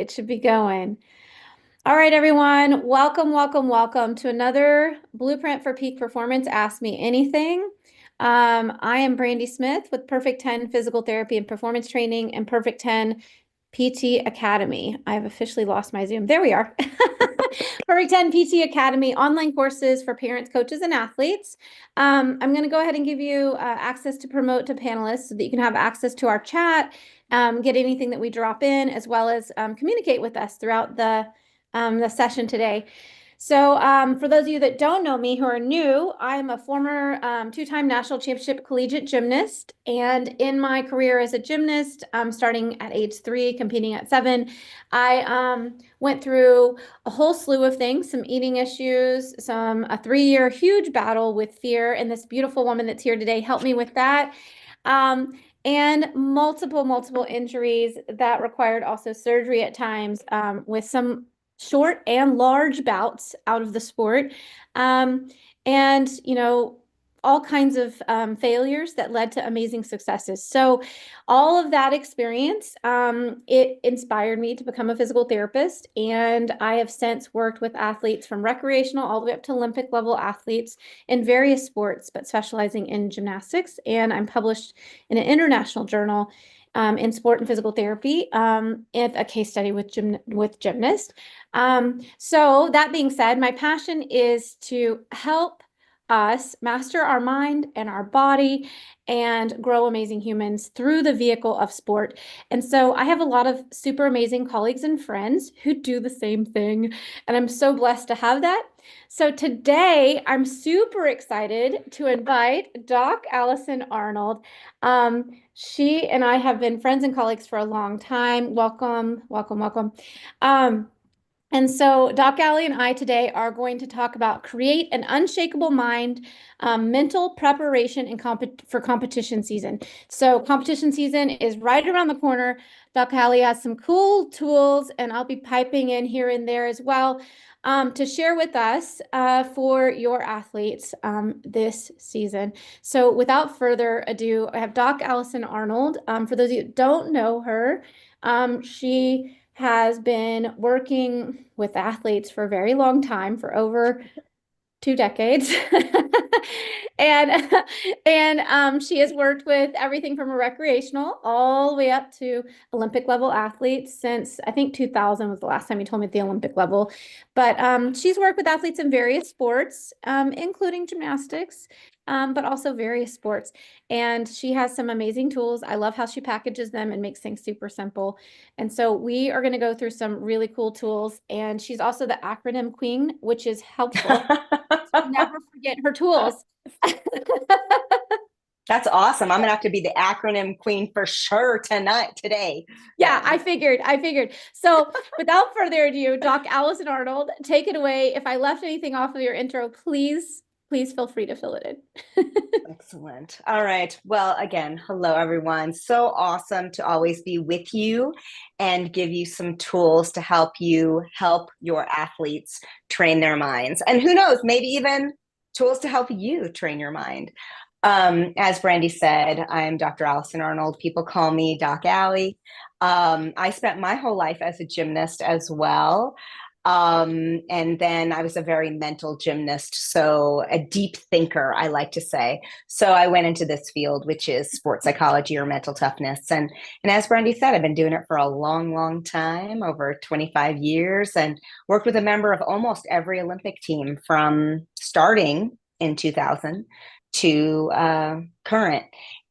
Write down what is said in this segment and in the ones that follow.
it should be going. All right, everyone. Welcome, welcome, welcome to another Blueprint for Peak Performance Ask Me Anything. I am Brandi Smith with Perfect 10 Physical Therapy and Performance Training and Perfect 10 PT Academy. I've officially lost my Zoom. There we are. Perfect 10 PT Academy, online courses for parents, coaches, and athletes. I'm going to go ahead and give you access to promote to panelists so that you can have access to our chat, get anything that we drop in, as well as communicate with us throughout the session today. So for those of you that don't know me, who are new, I'm a former two-time national championship collegiate gymnast. And in my career as a gymnast, starting at age 3, competing at 7, I went through a whole slew of things, some eating issues, a 3-year huge battle with fear. And this beautiful woman that's here today helped me with that. And multiple injuries that required also surgery at times, with some short and large bouts out of the sport. And, all kinds of failures that led to amazing successes. So all of that experience, it inspired me to become a physical therapist. And I have since worked with athletes from recreational all the way up to Olympic level athletes in various sports, but specializing in gymnastics. And I'm published in an international journal in sport and physical therapy, and a case study with gymnasts. So that being said, my passion is to help us master our mind and our body and grow amazing humans through the vehicle of sport. And so I have a lot of super amazing colleagues and friends who do the same thing. And I'm so blessed to have that. So today I'm super excited to invite Doc Alison Arnold. She and I have been friends and colleagues for a long time. Welcome, welcome, welcome. And so Doc Allie and I today are going to talk about create an unshakable mind, mental preparation and for competition season. So competition season is right around the corner. Doc Allie has some cool tools, and I'll be piping in here and there as well to share with us for your athletes this season. So without further ado, I have Doc Alison Arnold. For those of you who don't know her, she has been working with athletes for a very long time, for over 2 decades. and she has worked with everything from a recreational all the way up to Olympic level athletes since I think 2000 was the last time you told me at the Olympic level. But she's worked with athletes in various sports, including gymnastics, but also various sports. And she has some amazing tools. I love how she packages them and makes things super simple. And so we are going to go through some really cool tools. And she's also the acronym queen, which is helpful. Never forget her tools. That's awesome. I'm gonna have to be the acronym queen for sure today. Yeah, I figured. So without further ado, Doc Alison Arnold, take it away. If I left anything off of your intro, please feel free to fill it in. Excellent. All right. Well, again, hello, everyone. So awesome to always be with you and give you some tools to help your athletes train their minds. And who knows, maybe even tools to help you train your mind. As Brandi said, I'm Dr. Allison Arnold. People call me Doc Allie. I spent my whole life as a gymnast as well. And then I was a very mental gymnast, so a deep thinker, I like to say. So I went into this field, which is sports psychology or mental toughness. And as Brandi said, I've been doing it for a long time, over 25 years, and worked with a member of almost every Olympic team from starting in 2000 to current.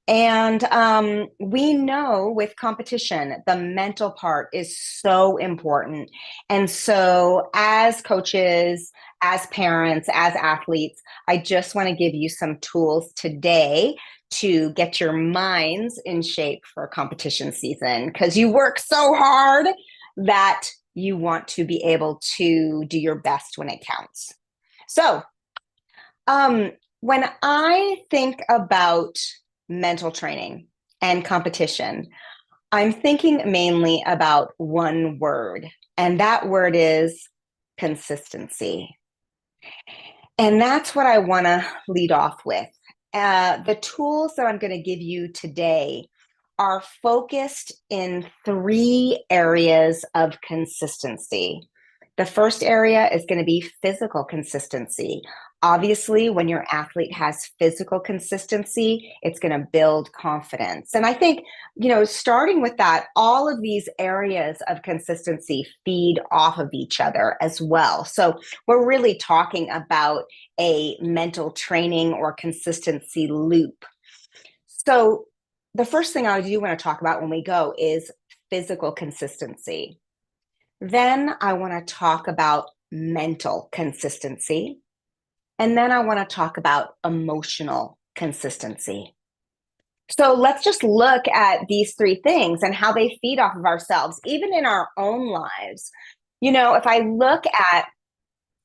And we know with competition, the mental part is so important. And so as coaches, as parents, as athletes, I just want to give you some tools today to get your minds in shape for competition season, because you work so hard that you want to be able to do your best when it counts. So when I think about mental training and competition, I'm thinking mainly about one word, and that word is consistency. And that's what I want to lead off with. The tools that I'm going to give you today are focused in three areas of consistency. The first area is going to be physical consistency. Obviously, when your athlete has physical consistency, it's going to build confidence. And I think, starting with that, all of these areas of consistency feed off of each other as well. So we're really talking about a mental training or consistency loop. So the first thing I do want to talk about when we go is physical consistency. Then I want to talk about mental consistency. And then I want to talk about emotional consistency. So let's just look at these three things and how they feed off of ourselves, even in our own lives. If I look at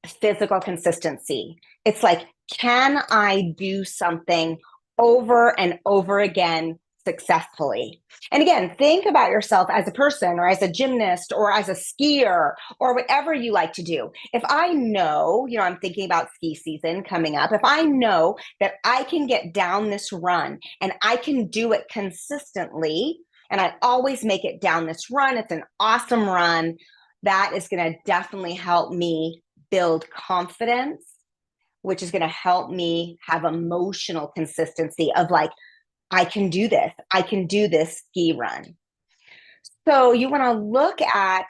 physical consistency, it's like, can I do something over and over again successfully? And again, think about yourself as a person or as a gymnast or as a skier or whatever you like to do. If I know, I'm thinking about ski season coming up. If I know that I can get down this run and I can do it consistently, and I always make it down this run, it's an awesome run, that is going to definitely help me build confidence, which is going to help me have emotional consistency of like, I can do this. I can do this ski run. So you want to look at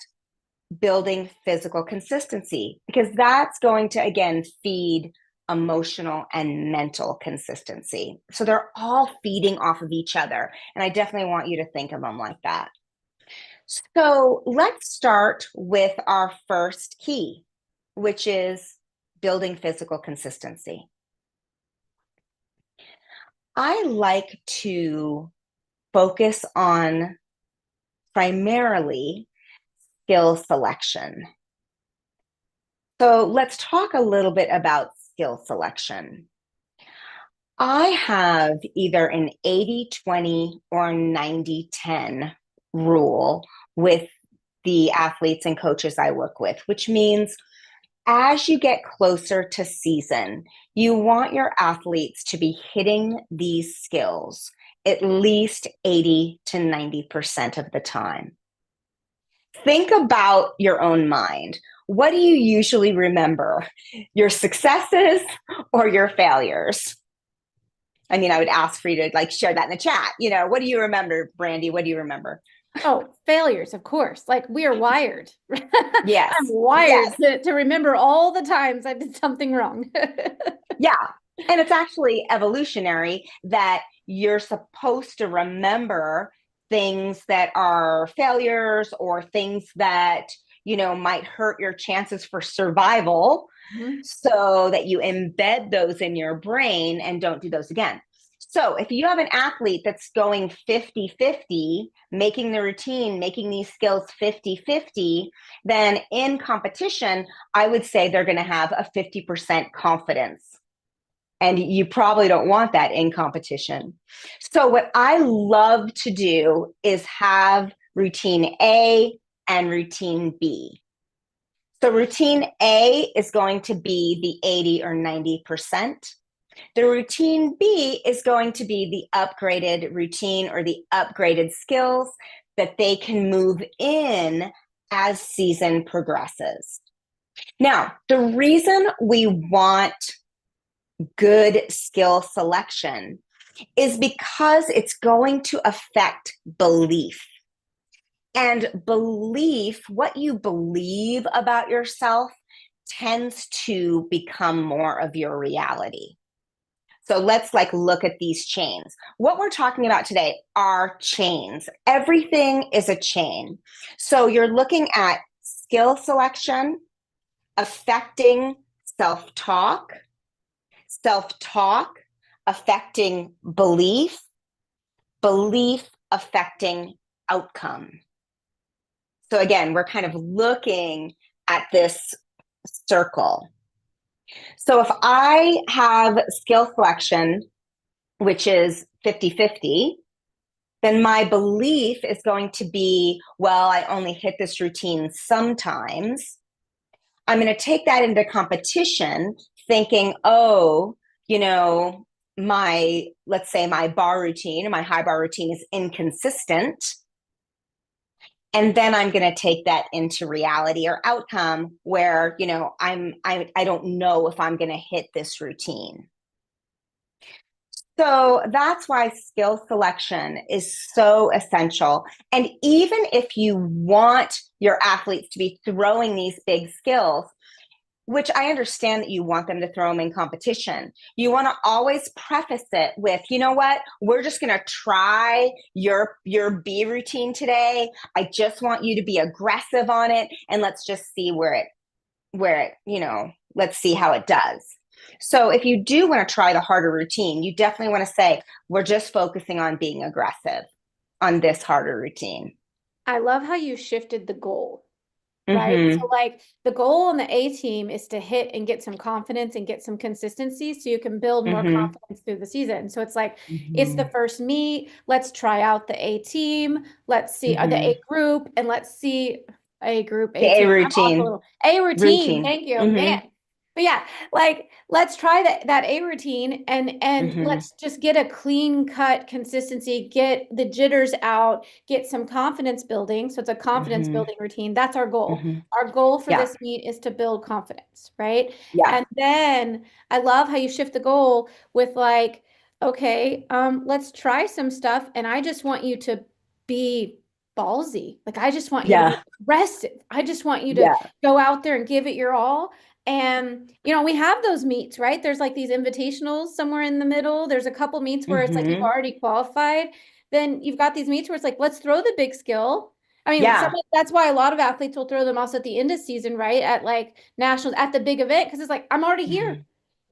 building physical consistency because that's going to, again, feed emotional and mental consistency. So they're all feeding off of each other. And I definitely want you to think of them like that. So let's start with our first key, which is building physical consistency. I like to focus on primarily skill selection. So let's talk a little bit about skill selection. I have either an 80-20 or 90-10 rule with the athletes and coaches I work with, which means as you get closer to season, you want your athletes to be hitting these skills at least 80 to 90% of the time. Think about your own mind. What do you usually remember? Your successes or your failures? I mean, I would ask for you to share that in the chat. What do you remember, Brandi? What do you remember? Oh, failures, of course. Like we are wired. Yes. I'm wired yes. to remember all the times I did something wrong. Yeah. And it's actually evolutionary that you're supposed to remember things that are failures or things that, might hurt your chances for survival so that you embed those in your brain and don't do those again. So if you have an athlete that's going 50-50, making the routine, making these skills 50-50, then in competition, I would say they're going to have a 50% confidence. And you probably don't want that in competition. So what I love to do is have routine A and routine B. So routine A is going to be the 80 or 90%. The routine B is going to be the upgraded routine or the upgraded skills that they can move in as season progresses. Now, the reason we want good skill selection is because it's going to affect belief. And belief, what you believe about yourself, tends to become more of your reality. So let's look at these chains. What we're talking about today are chains. Everything is a chain. So you're looking at skill selection affecting self-talk, self-talk affecting belief, belief affecting outcome. So again, we're kind of looking at this circle. So if I have skill selection, which is 50-50, then my belief is going to be, well, I only hit this routine sometimes. I'm going to take that into competition thinking, oh, let's say my bar routine or my high bar routine is inconsistent, and then I'm going to take that into reality or outcome where, I don't know if I'm going to hit this routine. So that's why skill selection is so essential. And even if you want your athletes to be throwing these big skills, which I understand that you want them to throw them in competition, you want to always preface it with, you know what, we're just going to try your B routine today. I just want you to be aggressive on it, and let's just see let's see how it does. So if you do want to try the harder routine, you definitely want to say, we're just focusing on being aggressive on this harder routine. I love how you shifted the goal. Right. So Mm-hmm. like the goal on the A team is to hit and get some confidence and get some consistency so you can build more Mm-hmm. confidence through the season. So it's like it's Mm-hmm. the first meet. Let's try out the A team. Let's see the Mm-hmm. A group and let's see A group, The A A team. I'm off a routine. little A routine. Routine. Thank you, Mm-hmm. man. But yeah, like let's try that A routine and Mm-hmm. let's just get a clean cut consistency, get the jitters out, get some confidence building. So it's a confidence Mm-hmm. building routine. That's our goal. Mm-hmm. Our goal for Yeah. this meet is to build confidence, right? Yeah. And then I love how you shift the goal with like, okay, let's try some stuff. And I just want you to be ballsy. Like I just want you to be Yeah. aggressive. I just want you to Yeah. go out there and give it your all. And we have those meets, right? There's like these invitationals somewhere in the middle. There's a couple meets where it's like you've Mm-hmm. already qualified. Then you've got these meets where it's like, let's throw the big skill. I mean, Yeah. that's why a lot of athletes will throw them also at the end of season, right? At like nationals, at the big event, because it's like, I'm already Mm-hmm. here.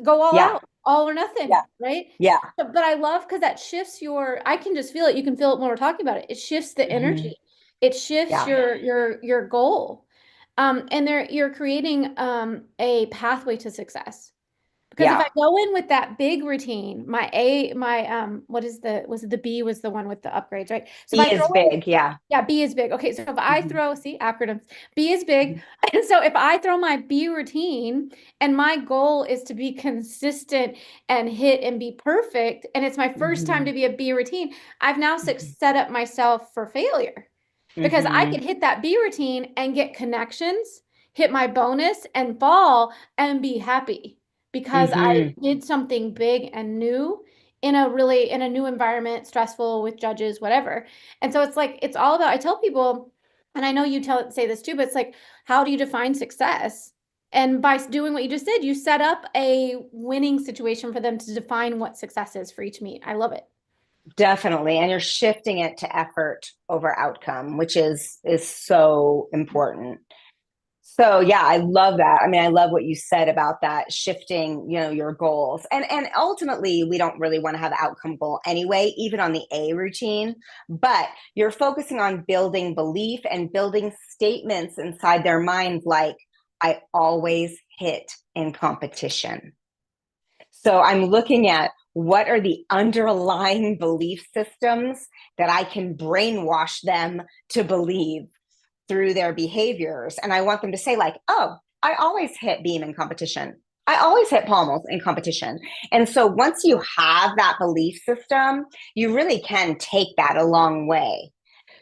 Go all Yeah. out, all or Yeah. nothing, right? Yeah. But I love because that shifts I can just feel it. You can feel it when we're talking about it. It shifts the Mm-hmm. energy. It shifts Yeah. your goal. And you're creating a pathway to success. Because if Yeah. I go in with that big routine, what is was it the B was the one with the upgrades, right? So if B I throw is in, big. Yeah. yeah, B is big. Okay, so if I Mm-hmm. throw, see, acronyms, B is big. And so if I throw my B routine and my goal is to be consistent and hit and be perfect, and it's my first time Mm-hmm. to be a B routine, I've now Mm-hmm. set up myself for failure because I Mm-hmm. could hit that B routine and get connections, hit my bonus and fall and be happy because I Mm-hmm. did something big and new in a new environment, stressful with judges, whatever. And so it's like it's all about I tell people, and I know you say this too, but it's like, how do you define success? And by doing what you just did, you set up a winning situation for them to define what success is for each meet. I love it. Definitely. And you're shifting it to effort over outcome, which is so important. So yeah, I love that. I mean, I love what you said about that shifting, your goals. And ultimately, we don't really want to have outcome goal anyway, even on the A routine, but you're focusing on building belief and building statements inside their mind like I always hit in competition. So I'm looking at what are the underlying belief systems that I can brainwash them to believe through their behaviors. And I want them to say, like, oh, I always hit beam in competition. I always hit pommels in competition. And so once you have that belief system, you really can take that a long way.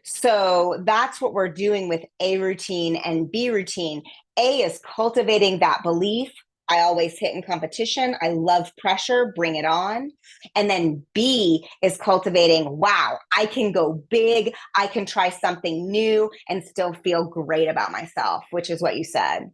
So that's what we're doing with A routine and B routine. A is cultivating that belief. I always hit in competition. I love pressure. Bring it on. And then B is cultivating, wow, I can go big. I can try something new and still feel great about myself, which is what you said.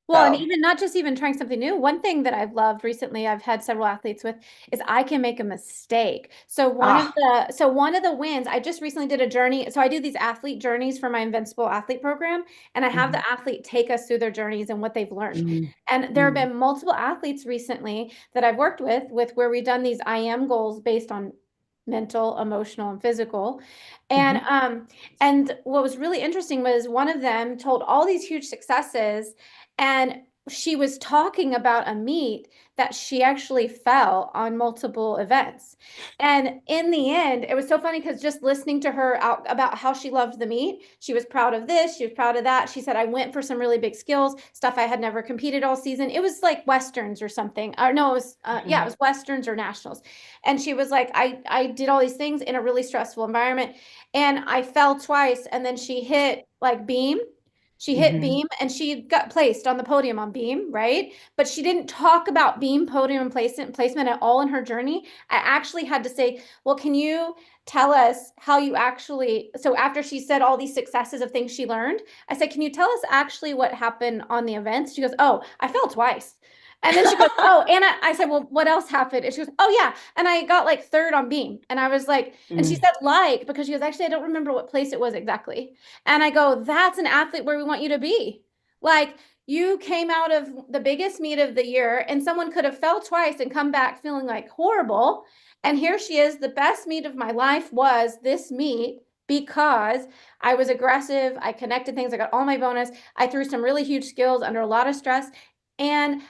Well, and So, even not just even trying something new. One thing that I've loved recently, I've had several athletes with, is I can make a mistake. ah, So one of the wins, I just recently did a journey. So I do these athlete journeys for my Invincible athlete program, and I have mm-hmm, the athlete take us through their journeys and what they've learned. And there have mm-hmm, been multiple athletes recently that I've worked with where we've done these IM goals based on mental, emotional, and physical. And mm-hmm, and what was really interesting was one of them told all these huge successes and she was talking about a meet that she actually fell on multiple events. And in the end, it was so funny because just listening to her out about how she loved the meet, she was proud of this, she was proud of that. She said, I went for some really big skills, stuff I had never competed all season. It was like Westerns or something. Or no, it was, yeah, it was Westerns or Nationals. And she was like, I did all these things in a really stressful environment and I fell twice. And then she hit like beam. She hit Mm-hmm. beam and she got placed on the podium on beam, right? But she didn't talk about beam podium placement at all in her journey. I actually had to say, well, can you tell us how you actually, so after she said all these successes of things she learned, I said, can you tell us actually what happened on the events? She goes, oh, I fell twice. And then she goes, oh, Anna, I said, well, what else happened? And she goes, oh, yeah. And I got like third on beam. And I was like, and she said, like, because she goes, actually, I don't remember what place it was exactly. And I go, that's an athlete where we want you to be. Like, you came out of the biggest meet of the year, and someone could have fell twice and come back feeling like horrible. And here she is. The best meet of my life was this meet because I was aggressive. I connected things. I got all my bonus. I threw some really huge skills under a lot of stress. And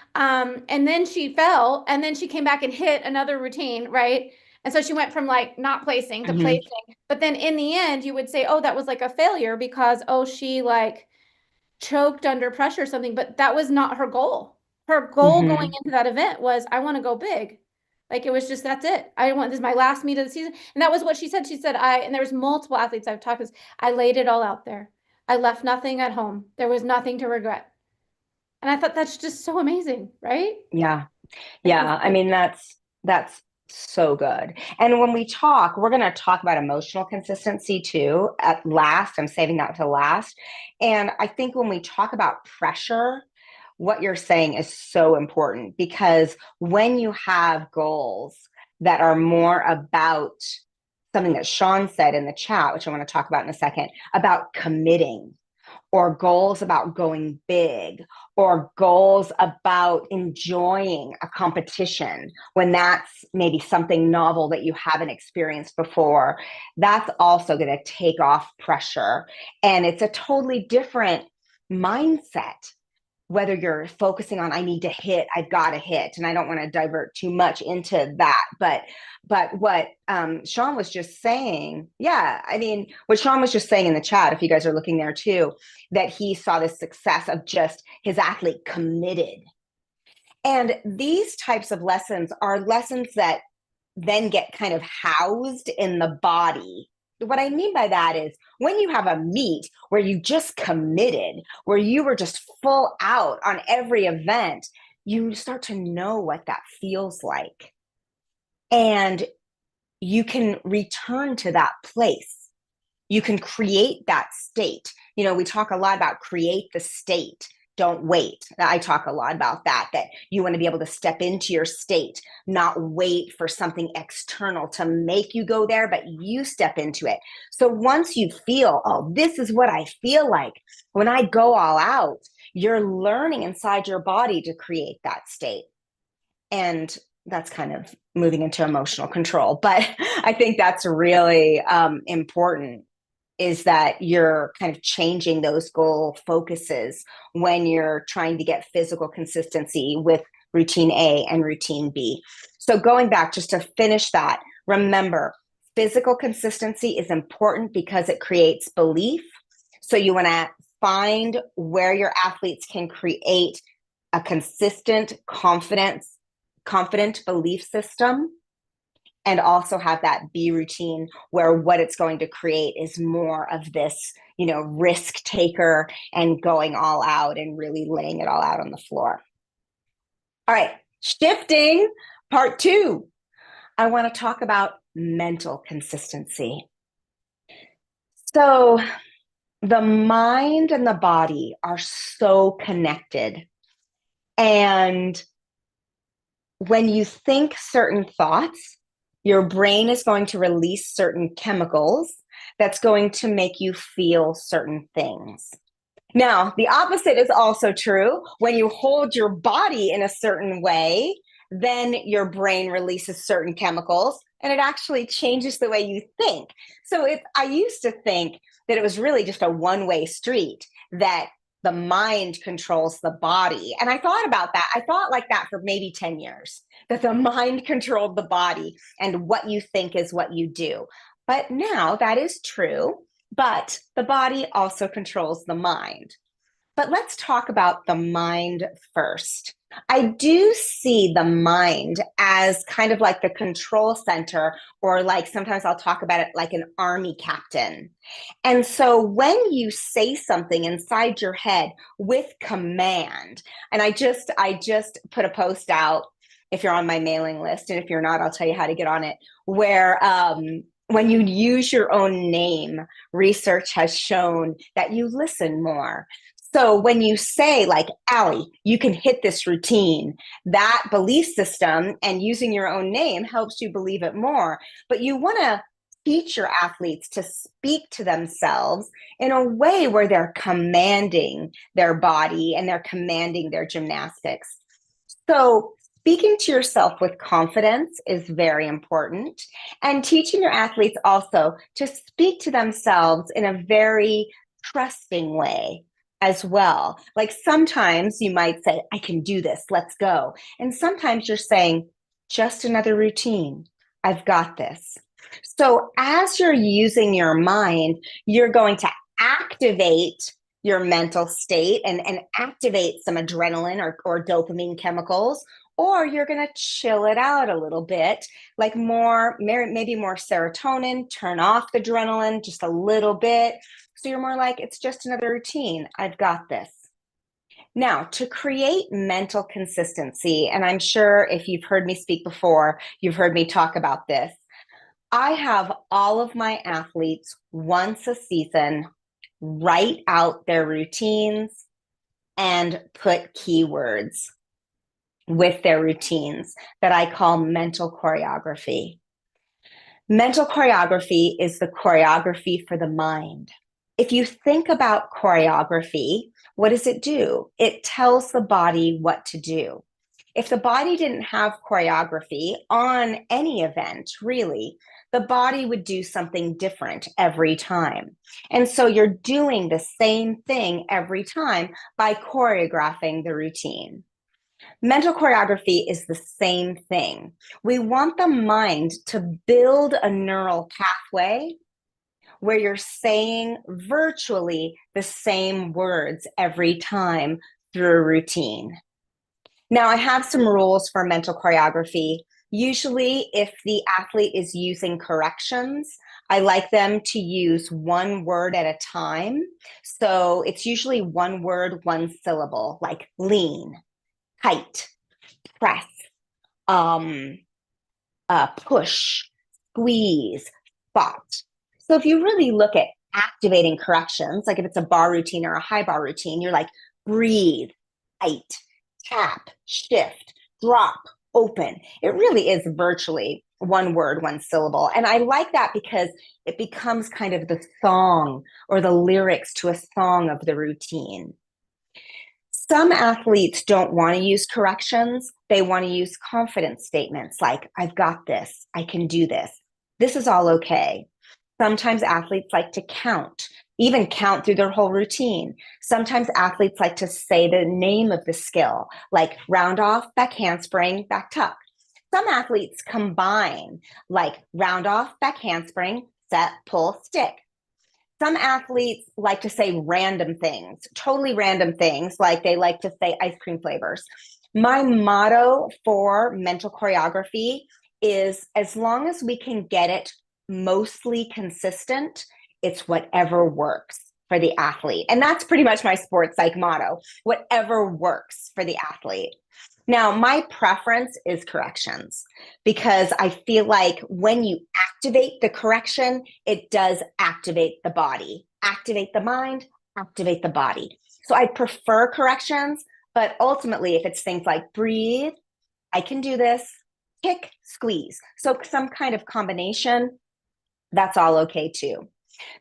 then she fell, and then she came back and hit another routine, right? And so she went from like not placing to Mm-hmm. placing. But then in the end, you would say, oh, that was like a failure because, oh, she like choked under pressure or something. But that was not her goal. Her goal going Mm-hmm. into that event was, I want to go big. Like it was just, that's it. I want, this is my last meet of the season. And that was what she said. She said, and there was multiple athletes I've talked with, I laid it all out there. I left nothing at home. There was nothing to regret. And I thought that's just so amazing, right? Yeah. Like you Yeah. I said. mean, that's so good. And when we talk, we're going to talk about emotional consistency too at last. I'm saving that to last. And I think when we talk about pressure, what you're saying is so important because when you have goals that are more about something that Sean said in the chat, which I want to talk about in a second, about committing or goals about going big or goals about enjoying a competition when that's maybe something novel that you haven't experienced before, that's also going to take off pressure. And it's a totally different mindset whether you're focusing on I need to hit, I've got to hit, and I don't want to divert too much into that. But what Sean was just saying, yeah, I mean, what Sean was just saying in the chat, if you guys are looking there too, that he saw the success of just his athlete committed. And these types of lessons are lessons that then get kind of housed in the body. What I mean by that is when you have a meet where you just committed, where you were just full out on every event, you start to know what that feels like. And you can return to that place. You can create that state. You know, we talk a lot about create the state. Don't wait. I talk a lot about that you want to be able to step into your state, not wait for something external to make you go there, but you step into it. So once you feel, oh, this is what I feel like when I go all out, you're learning inside your body to create that state. And that's kind of moving into emotional control. But I think that's really important is that you're kind of changing those goal focuses when you're trying to get physical consistency with routine A and routine B. So going back just to finish that, remember, physical consistency is important because it creates belief. So you want to find where your athletes can create a consistent, confident belief system and also have that B routine where what it's going to create is more of this, risk taker and going all out and really laying it all out on the floor. All right, shifting part 2. I want to talk about mental consistency. So the mind and the body are so connected. And when you think certain thoughts, your brain is going to release certain chemicals that's going to make you feel certain things. Now, the opposite is also true. When you hold your body in a certain way, then your brain releases certain chemicals and it actually changes the way you think. So I used to think that it was really just a one-way street, that the mind controls the body. And I thought about that. I thought like that for maybe 10 years, that the mind controlled the body and what you think is what you do. But now that is true, but the body also controls the mind. But let's talk about the mind first. I do see the mind as kind of like the control center, or like sometimes I'll talk about it like an army captain. And so when you say something inside your head with command, and I just put a post out, if you're on my mailing list, and if you're not, I'll tell you how to get on it, where when you use your own name, research has shown that you listen more. So when you say like, Allie, you can hit this routine, that belief system and using your own name helps you believe it more. But you want to teach your athletes to speak to themselves in a way where they're commanding their body and they're commanding their gymnastics. So speaking to yourself with confidence is very important, and teaching your athletes also to speak to themselves in a very trusting way as well. Like sometimes you might say, I can do this, let's go. And sometimes you're saying, just another routine, I've got this. So as you're using your mind, you're going to activate your mental state and activate some adrenaline or dopamine chemicals, or you're going to chill it out a little bit, like maybe more serotonin, turn off the adrenaline just a little bit. So you're more like, it's just another routine. I've got this. Now, to create mental consistency, and I'm sure if you've heard me speak before, you've heard me talk about this. I have all of my athletes once a season write out their routines and put keywords with their routines that I call mental choreography. Mental choreography is the choreography for the mind. If you think about choreography, what does it do? It tells the body what to do. If the body didn't have choreography on any event, really, the body would do something different every time. And so you're doing the same thing every time by choreographing the routine. Mental choreography is the same thing. We want the mind to build a neural pathway where you're saying virtually the same words every time through a routine. Now, I have some rules for mental choreography. Usually, if the athlete is using corrections, I like them to use one word at a time. So it's usually one word, one syllable, like lean, height, press, push, squeeze, spot. So if you really look at activating corrections, like if it's a bar routine or a high bar routine, you're like breathe, height, tap, shift, drop, open. It really is virtually one word, one syllable. And I like that because it becomes kind of the song or the lyrics to a song of the routine. Some athletes don't want to use corrections. They want to use confidence statements like, I've got this, I can do this. This is all okay. Sometimes athletes like to count, even count through their whole routine. Sometimes athletes like to say the name of the skill, like round off, back handspring, back tuck. Some athletes combine, like round off, back handspring, set, pull, stick. Some athletes like to say random things, totally random things, like they like to say ice cream flavors. My motto for mental choreography is as long as we can get it mostly consistent, it's whatever works for the athlete. And that's pretty much my sports psych motto, whatever works for the athlete. Now, my preference is corrections because I feel like when you activate the correction, it does activate the body, activate the mind, activate the body. So I prefer corrections, but ultimately, if it's things like breathe, I can do this, kick, squeeze. So some kind of combination, that's all okay too.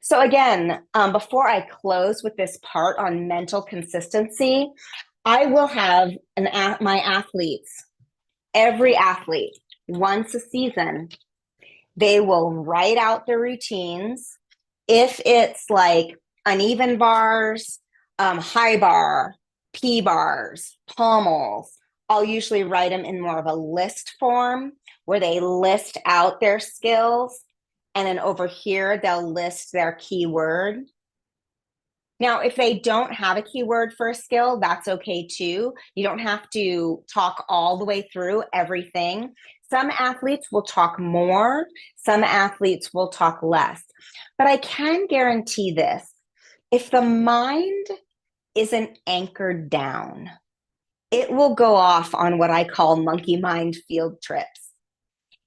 So again, before I close with this part on mental consistency, I will have my athletes, every athlete, once a season, they will write out their routines. If it's like uneven bars, high bar, P bars, pommels. I'll usually write them in more of a list form where they list out their skills. And then over here, they'll list their keyword. Now, if they don't have a keyword for a skill, that's okay too. You don't have to talk all the way through everything. Some athletes will talk more, some athletes will talk less. But I can guarantee this, if the mind isn't anchored down, it will go off on what I call monkey mind field trips.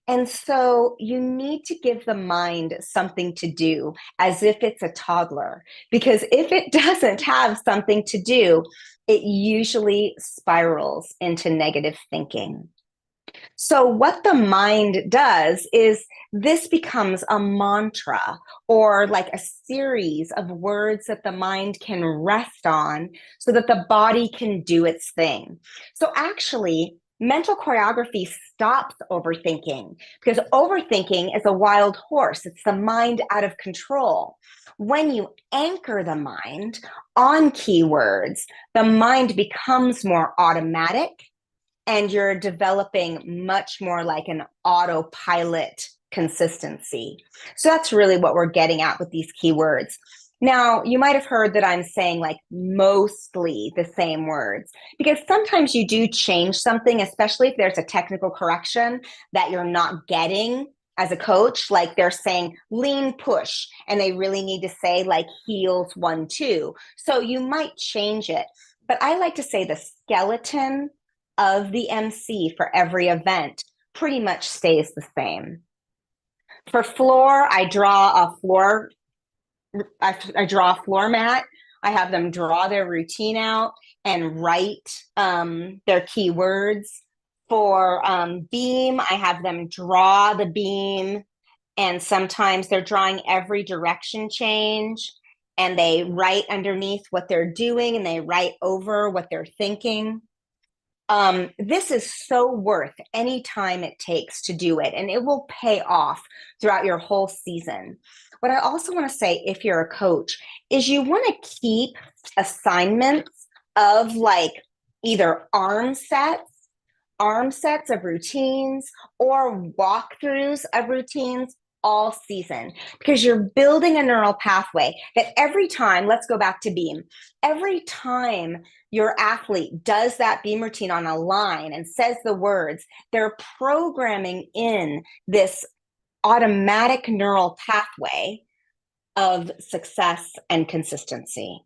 And so you need to give the mind something to do as if it's a toddler, because if it doesn't have something to do, it usually spirals into negative thinking. So, what the mind does is this becomes a mantra or like a series of words that the mind can rest on so that the body can do its thing. So, actually, mental choreography stops overthinking because overthinking is a wild horse, it's the mind out of control. When you anchor the mind on keywords, the mind becomes more automatic and you're developing much more like an autopilot consistency. So that's really what we're getting at with these keywords. Now, you might have heard that I'm saying like mostly the same words because sometimes you do change something, especially if there's a technical correction that you're not getting as a coach. Like they're saying lean push and they really need to say like heels 1 2. So you might change it. But I like to say the skeleton of the MC for every event pretty much stays the same. For floor, I draw a floor mat. I have them draw their routine out and write their keywords. For beam, I have them draw the beam, and sometimes they're drawing every direction change, and they write underneath what they're doing, and they write over what they're thinking. This is so worth any time it takes to do it, and it will pay off throughout your whole season. What I also want to say, if you're a coach, is you want to keep assignments of like either arm sets of routines, or walkthroughs of routines all season because you're building a neural pathway that every time, let's go back to beam, every time your athlete does that beam routine on a line and says the words, they're programming in this automatic neural pathway of success and consistency.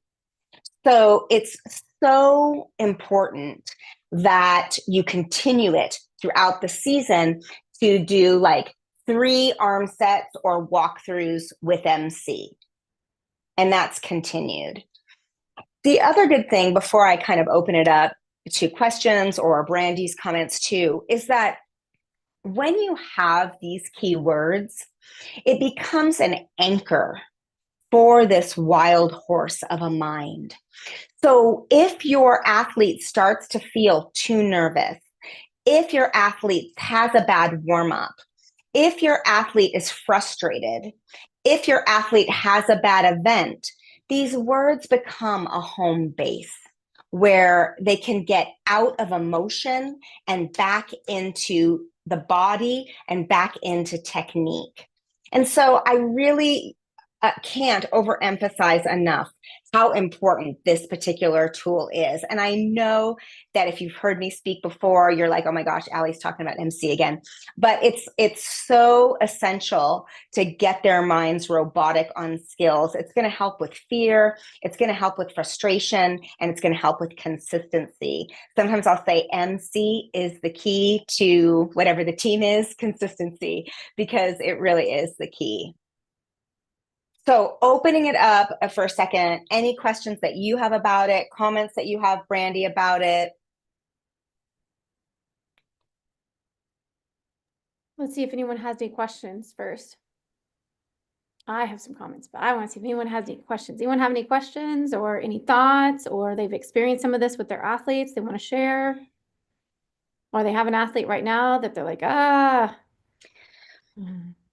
So it's so important that you continue it throughout the season to do like 3 arm sets or walkthroughs with MC. And that's continued. The other good thing before I kind of open it up to questions or Brandi's comments too, is that when you have these keywords, it becomes an anchor for this wild horse of a mind. So if your athlete starts to feel too nervous, if your athlete has a bad warm up, if your athlete is frustrated, if your athlete has a bad event, these words become a home base where they can get out of emotion and back into the body and back into technique. And so I really can't overemphasize enough how important this particular tool is. And I know that if you've heard me speak before, you're like, oh my gosh, Allie's talking about MC again. But it's so essential to get their minds robotic on skills. It's going to help with fear, it's going to help with frustration, and it's going to help with consistency. Sometimes I'll say MC is the key to whatever the team is, consistency, because it really is the key. So opening it up for a second, any questions that you have about it, comments that you have, Brandi, about it? Let's see if anyone has any questions first. I have some comments, but I want to see if anyone has any questions. Anyone have any questions or any thoughts, or they've experienced some of this with their athletes they want to share? Or they have an athlete right now that they're like, ah.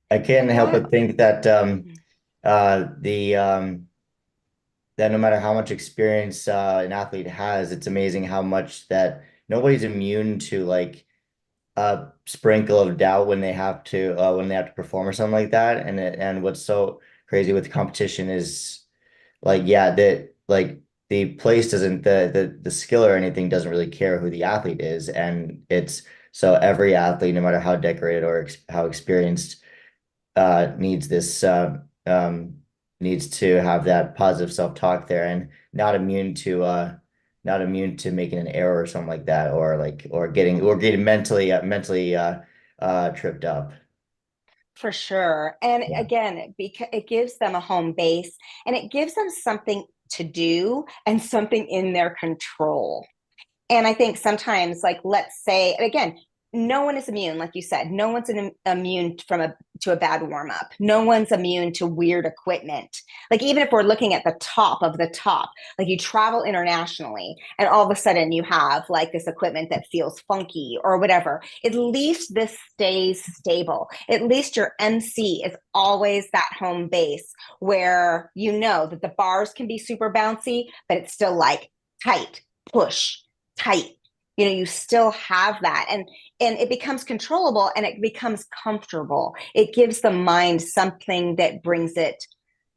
I can't help but think that uh, the um, that no matter how much experience an athlete has, it's amazing how much that nobody's immune to like a sprinkle of doubt when they have to perform or something like that. And what's so crazy with competition is like yeah, that like the place doesn't the skill or anything doesn't really care who the athlete is, and it's so every athlete, no matter how decorated or ex how experienced, needs this needs to have that positive self-talk there and not immune to making an error or something like that, or like or getting mentally tripped up. For sure. And Yeah. again, because it gives them a home base and it gives them something to do and something in their control. And I think sometimes, like, let's say, again, no one is immune, like you said. No one's immune from a to a bad warm up. No one's immune to weird equipment. Like even if we're looking at the top of the top, like you travel internationally, and all of a sudden you have like this equipment that feels funky or whatever. At least this stays stable. At least your MC is always that home base where you know that the bars can be super bouncy, but it's still like tight, push, tight. You still have that, and it becomes controllable and it becomes comfortable. It gives the mind something that brings it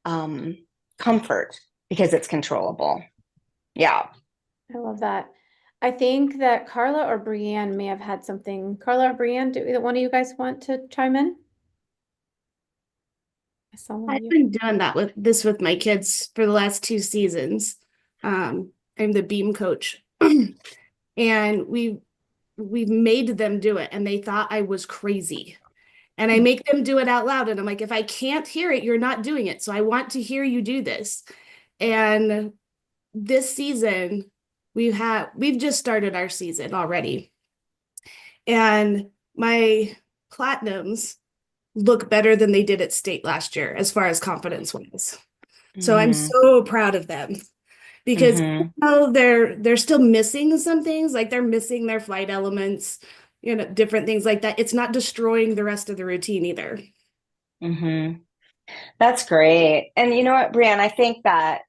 um comfort because it's controllable. Yeah. I love that. I think that Carla or Brienne may have had something. Carla or Brienne, do either one of you guys want to chime in? I saw one of I've you. been doing that with this with my kids for the last 2 seasons. I'm the beam coach, and we've made them do it, and they thought I was crazy. And I make them do it out loud, and I'm like, if I can't hear it, you're not doing it. So I want to hear you do this. And this season, we've just started our season already, and my platinums look better than they did at state last year as far as confidence wins. So I'm Mm-hmm. so proud of them because Mm-hmm. they're still missing some things, like they're missing their flight elements, different things like that. It's not destroying the rest of the routine either. Mm-hmm. That's great. And you know what, Brianne, I think that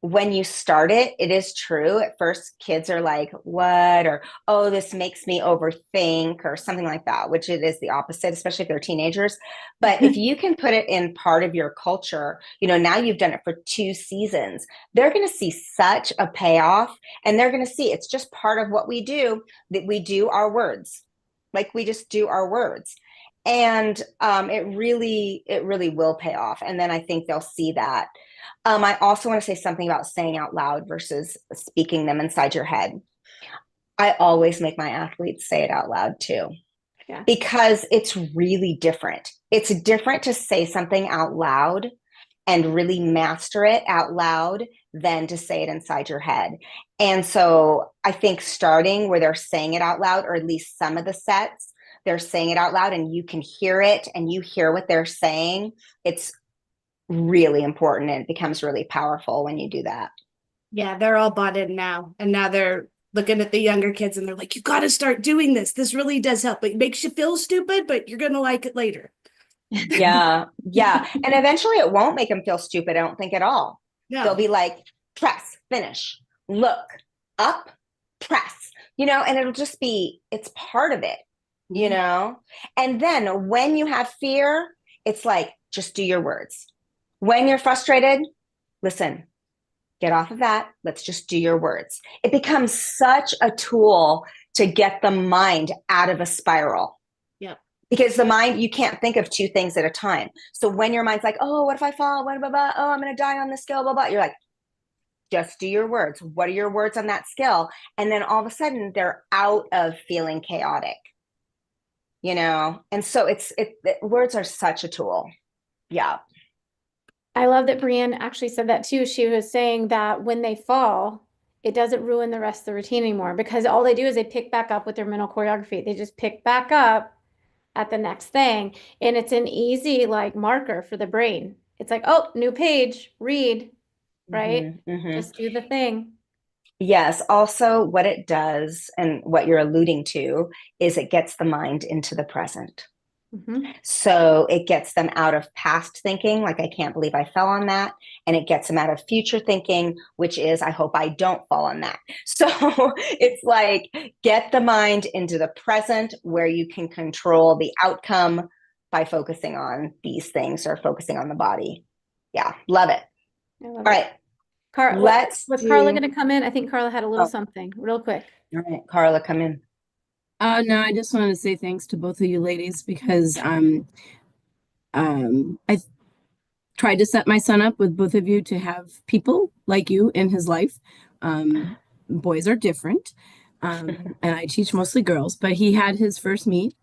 when you start it, it is true. At first, kids are like, what? Or, oh, this makes me overthink, or something like that, which it is the opposite, especially if they're teenagers. But if you can put it in part of your culture, now you've done it for 2 seasons, they're going to see such a payoff. And they're going to see it's just part of what we do, that we do our words. Like we just do our words. And it really will pay off. And then I think they'll see that. I also want to say something about saying out loud versus speaking them inside your head. I always make my athletes say it out loud too, Yeah. because it's really different. It's different to say something out loud and really master it out loud than to say it inside your head. And so I think starting where they're saying it out loud, or at least some of the sets, they're saying it out loud and you can hear it and you hear what they're saying. It's really important and it becomes really powerful when you do that. Yeah, they're all bought in now. And now they're looking at the younger kids and they're like, you got to start doing this. This really does help. It makes you feel stupid, but you're going to like it later. Yeah. Yeah. And eventually it won't make them feel stupid, I don't think at all. They'll No. be like, press, finish, look, up, press, and it'll just be, it's part of it, you Mhm. know? And then when you have fear, it's like, just do your words. When you're frustrated, listen, get off of that. Let's just do your words. It becomes such a tool to get the mind out of a spiral, Yep. because the mind, you can't think of two things at a time. So when your mind's like, oh, what if I fall? What, blah, blah, oh, I'm going to die on this skill, blah, blah. You're like, just do your words. What are your words on that skill? And then all of a sudden they're out of feeling chaotic, And so words are such a tool. Yeah. I love that Brienne actually said that too. She was saying that when they fall, it doesn't ruin the rest of the routine anymore because all they do is they pick back up with their mental choreography. They just pick back up at the next thing. And it's an easy like marker for the brain. It's like, oh, new page, read, right? Mm-hmm, mm-hmm. Just do the thing. Yes. Also, what it does and what you're alluding to is it gets the mind into the present. So it gets them out of past thinking, like, I can't believe I fell on that. And it gets them out of future thinking, which is, I hope I don't fall on that. So it's like, get the mind into the present where you can control the outcome by focusing on these things or focusing on the body. Yeah, love it. All right. Was Carla going to come in? I think Carla had a little something real quick. All right, Carla, come in. No, I just wanted to say thanks to both of you ladies because I tried to set my son up with both of you to have people like you in his life. Boys are different, and I teach mostly girls, but he had his first meet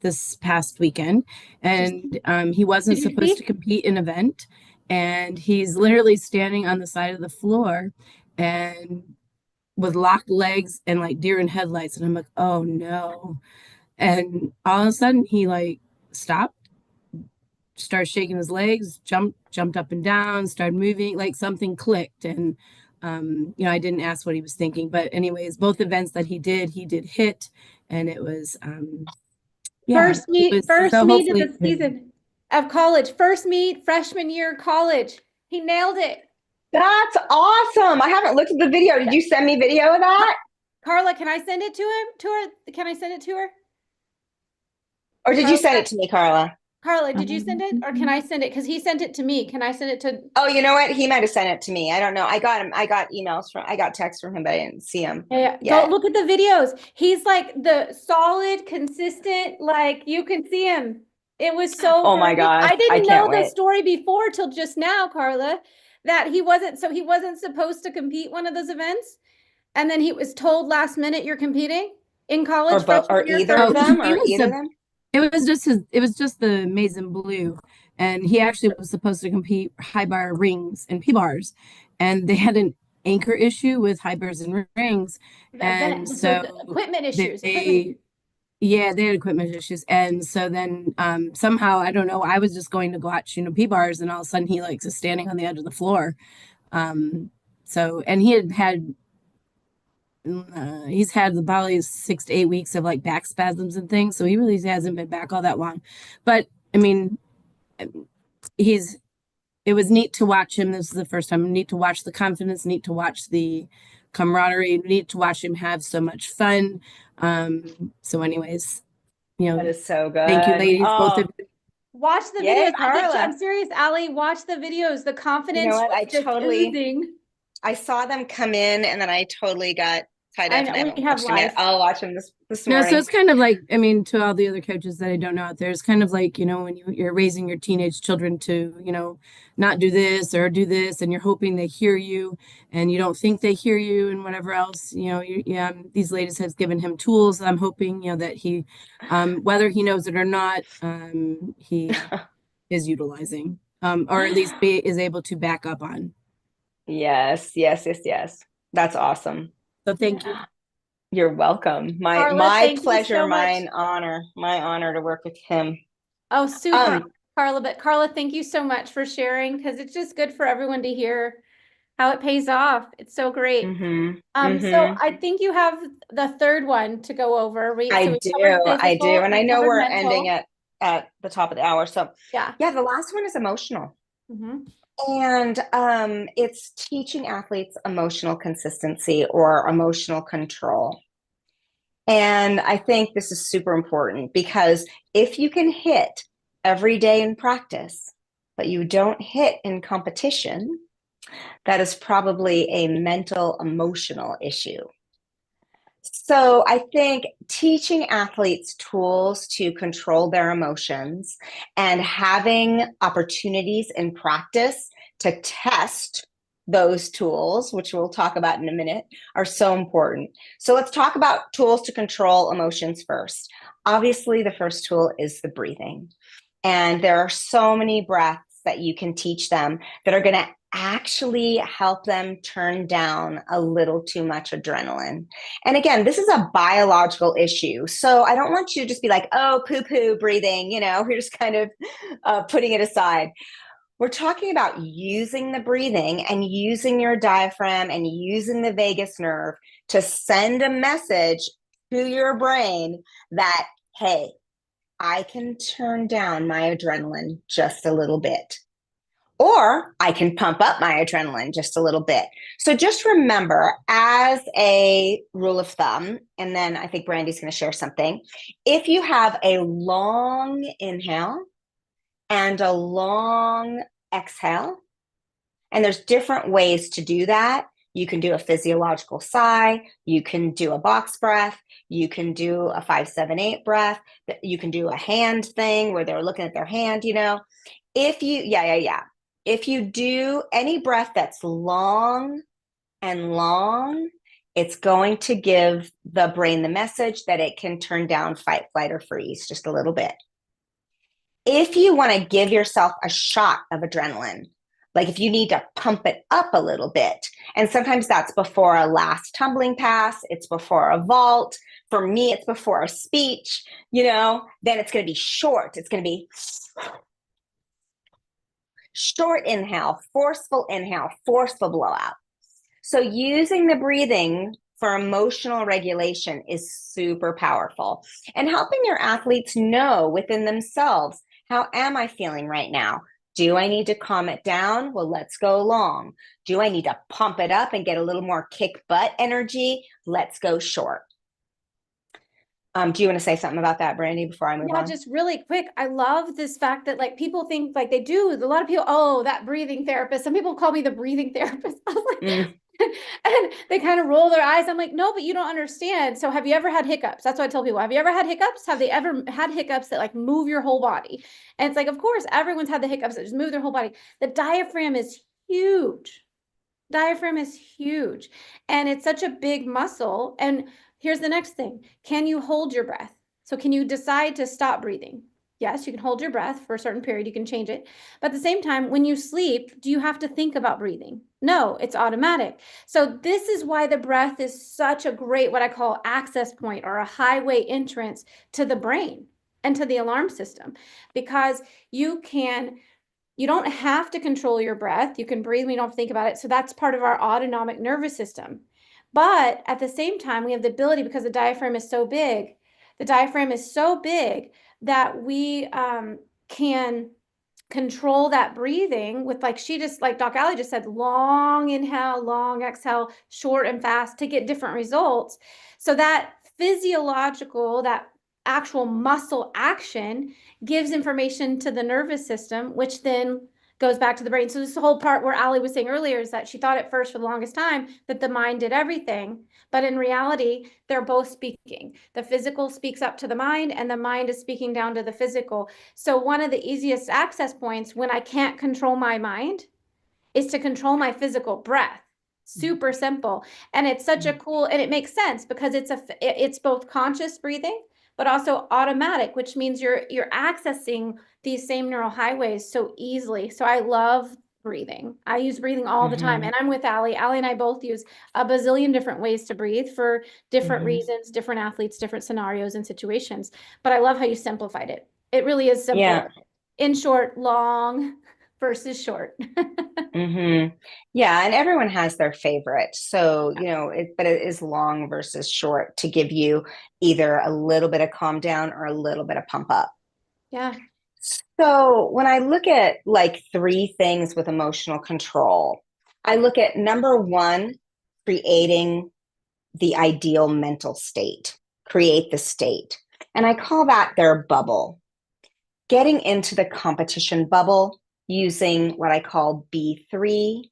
this past weekend, and he wasn't supposed to compete in an event, and he's literally standing on the side of the floor and with locked legs and like deer in headlights, and I'm like, oh no. And all of a sudden he like stopped, started shaking his legs, jumped up and down, started moving, like something clicked. And I didn't ask what he was thinking, but anyways, both events that he did hit, and it was first meet of the season of college, first meet freshman year college. He nailed it. That's awesome. I haven't looked at the video. Did you send me video of that? Carla, can I send it to her? Can I send it to her? Or did you send it to me, Carla? Carla, did you send it? Or can I send it? Because he sent it to me. Can I send it to? Oh, you know what? He might have sent it to me. I don't know. I got texts from him, but I didn't see him. Yeah. Go look at the videos. He's like the solid, consistent, like you can see him. It was so Oh my gosh. I didn't know the story before till just now, Carla, that he wasn't supposed to compete one of those events. And then he was told last minute you're competing in college. Or either of them. It was just the maize and blue, and he actually was supposed to compete high bar rings and P bars, and they had an anchor issue with high bars and rings, and so equipment issues. They had equipment issues, and so then somehow, I don't know, I was just going to watch P bars, and all of a sudden he like is standing on the edge of the floor, and he's had probably 6 to 8 weeks of like back spasms and things, so he really hasn't been back all that long. But I mean, it was neat to watch him. This is the first time. Neat to watch the confidence, neat to watch the camaraderie, neat to watch him have so much fun. So anyways, that is so good. Thank you, ladies. Both of you. Watch the videos. I'm serious, Allie. Watch the videos. The confidence. You know what? I saw them come in, and then I totally got tied up. I'll watch them this morning. No, so it's kind of like, to all the other coaches that I don't know out there, it's kind of like, when you're raising your teenage children to, not do this or do this, and you're hoping they hear you, and you don't think they hear you, and whatever else, these ladies have given him tools. I'm hoping, that he, whether he knows it or not, he is utilizing, or at least is able to back up on. Yes. That's awesome. So thank you. You're welcome. My pleasure, so my honor to work with him. Oh, super, Carla. But Carla, thank you so much for sharing, because it's just good for everyone to hear how it pays off. It's so great. So I think you have the third one to go over. I do. And I know we're ending at the top of the hour. So yeah, the last one is emotional. And it's teaching athletes emotional consistency or emotional control. And I think this is super important, because if you can hit every day in practice, but you don't hit in competition, that is probably a mental, emotional issue. So I think teaching athletes tools to control their emotions and having opportunities in practice to test those tools, which we'll talk about in a minute, are so important. So let's talk about tools to control emotions first. Obviously, the first tool is the breathing. And there are so many breaths that you can teach them that are going to actually help them turn down a little too much adrenaline. And again, this is a biological issue. So I don't want you to just be like, oh, poo-poo breathing, we're just kind of putting it aside. We're talking about using the breathing and using your diaphragm and using the vagus nerve to send a message to your brain that, hey, I can turn down my adrenaline just a little bit. Or I can pump up my adrenaline just a little bit. So just remember, as a rule of thumb, and then I think Brandi's going to share something. If you have a long inhale and a long exhale, and there's different ways to do that. You can do a physiological sigh. You can do a box breath. You can do a 5-7-8 breath. You can do a hand thing where they're looking at their hand, If you do any breath that's long and long, it's going to give the brain the message that it can turn down fight, flight, or freeze just a little bit. If you want to give yourself a shot of adrenaline, like if you need to pump it up a little bit, and sometimes that's before a last tumbling pass, it's before a vault. For me, it's before a speech, then it's going to be short. It's going to be short inhale, forceful blowout. So using the breathing for emotional regulation is super powerful, and helping your athletes know within themselves, how am I feeling right now? Do I need to calm it down? Well, let's go long. Do I need to pump it up and get a little more kick butt energy? Let's go short. Do you want to say something about that, Brandi, before I move on? Yeah, just really quick. I love this fact that like people think like they do. A lot of people, oh, that breathing therapist. Some people call me the breathing therapist. I was like, and they kind of roll their eyes. I'm like, no, but you don't understand. So have you ever had hiccups? That's what I tell people. Have you ever had hiccups? Have they ever had hiccups that like move your whole body? And it's like, of course, everyone's had the hiccups that just move their whole body. The diaphragm is huge. Diaphragm is huge. And it's such a big muscle. And here's the next thing. Can you hold your breath? So can you decide to stop breathing? Yes, you can hold your breath for a certain period. You can change it. But at the same time, when you sleep, do you have to think about breathing? No, it's automatic. So this is why the breath is such a great, what I call access point or a highway entrance to the brain and to the alarm system, because you don't have to control your breath. You can breathe when you don't have to think about it. So that's part of our autonomic nervous system. But at the same time, we have the ability, because the diaphragm is so big, that we can control that breathing with, like Doc Allie just said, long inhale, long exhale, short and fast, to get different results. So that physiological, that actual muscle action gives information to the nervous system, which then goes back to the brain. So this whole part where Allie was saying earlier is that she thought at first for the longest time that the mind did everything. But in reality, they're both speaking. The physical speaks up to the mind, and the mind is speaking down to the physical. So one of the easiest access points when I can't control my mind is to control my physical breath. Super simple. And it's such a cool, and it makes sense because it's both conscious breathing, but also automatic, which means you're accessing these same neural highways so easily. So I love breathing. I use breathing all the time. And I'm with Allie. Allie and I both use a bazillion different ways to breathe for different reasons, different athletes, different scenarios and situations. But I love how you simplified it. It really is simple. Yeah. In short, long versus short. Yeah, and everyone has their favorite. So, but it is long versus short to give you either a little bit of calm down or a little bit of pump up. Yeah. So when I look at like 3 things with emotional control, I look at number 1, creating the ideal mental state, create the state. And I call that their bubble. Getting into the competition bubble using what I call B3,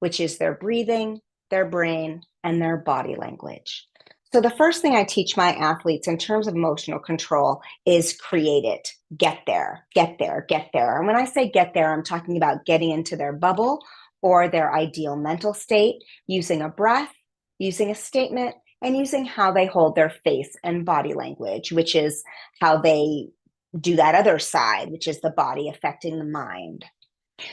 which is their breathing, their brain, and their body language. So the first thing I teach my athletes in terms of emotional control is create it. Get there, get there, get there. And when I say get there, I'm talking about getting into their bubble or their ideal mental state, using a breath, using a statement, and using how they hold their face and body language, which is how they do that other side, which is the body affecting the mind.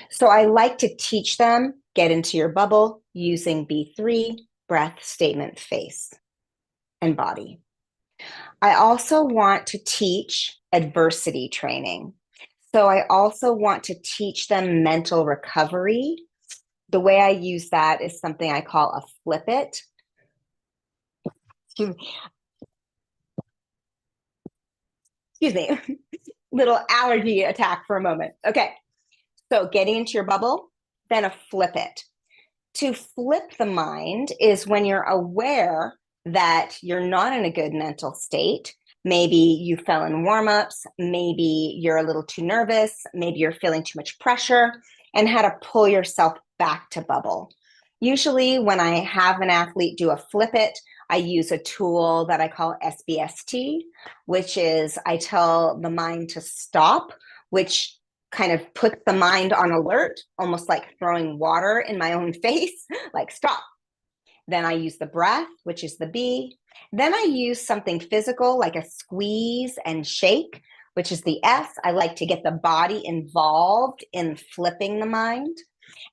So I like to teach them, get into your bubble using B3, breath, statement, face, and body. I also want to teach adversity training. So I also want to teach them mental recovery. The way I use that is something I call a flip it. excuse me, little allergy attack for a moment. Okay. So getting into your bubble, then a flip it. To flip the mind is when you're aware that you're not in a good mental state. Maybe you fell in warm-ups, maybe you're a little too nervous, maybe you're feeling too much pressure, and how to pull yourself back to bubble. Usually when I have an athlete do a flip it, I use a tool that I call SBST, which is I tell the mind to stop, which kind of puts the mind on alert, almost like throwing water in my own face, like stop. Then I use the breath, which is the B. Then I use something physical like a squeeze and shake, which is the S. I like to get the body involved in flipping the mind.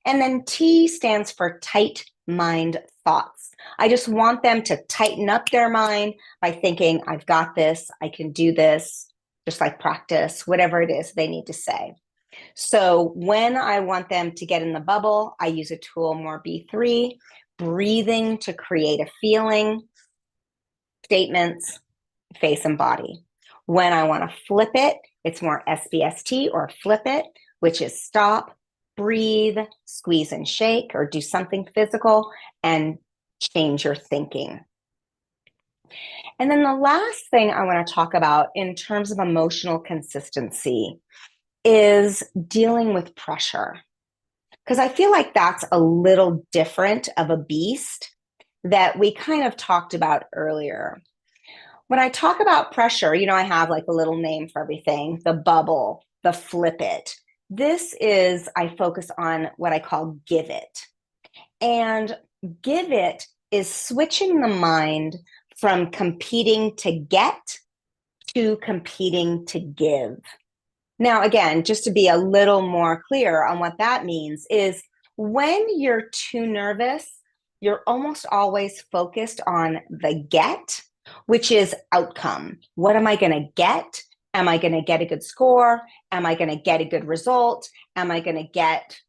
And then T stands for tight mind thoughts. I just want them to tighten up their mind by thinking, I've got this, I can do this, just like practice, whatever it is they need to say. So when I want them to get in the bubble, I use a tool more B3, breathing to create a feeling, statements, face and body. When I want to flip it, it's more SBST or flip it, which is stop, breathe, squeeze and shake, or do something physical and change your thinking. And then the last thing I want to talk about in terms of emotional consistency is dealing with pressure. Because I feel like that's a little different of a beast that we kind of talked about earlier. When I talk about pressure, you know, I have like a little name for everything, the bubble, the flip it. This is, I focus on what I call give it. And give it is switching the mind from competing to get to competing to give. Now, again, just to be a little more clear on what that means is when you're too nervous, you're almost always focused on the get, which is outcome. What am I going to get? Am I going to get a good score? Am I going to get a good result? Am I going to get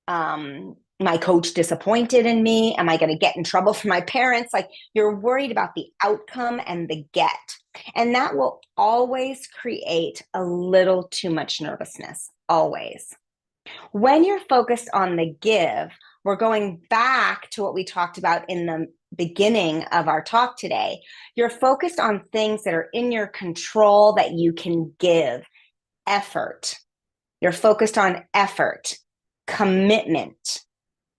my coach disappointed in me? Am I going to get in trouble from my parents? Like you're worried about the outcome and the get. And that will always create a little too much nervousness, always. When you're focused on the give, we're going back to what we talked about in the beginning of our talk today. You're focused on things that are in your control that you can give. Effort. You're focused on effort, commitment,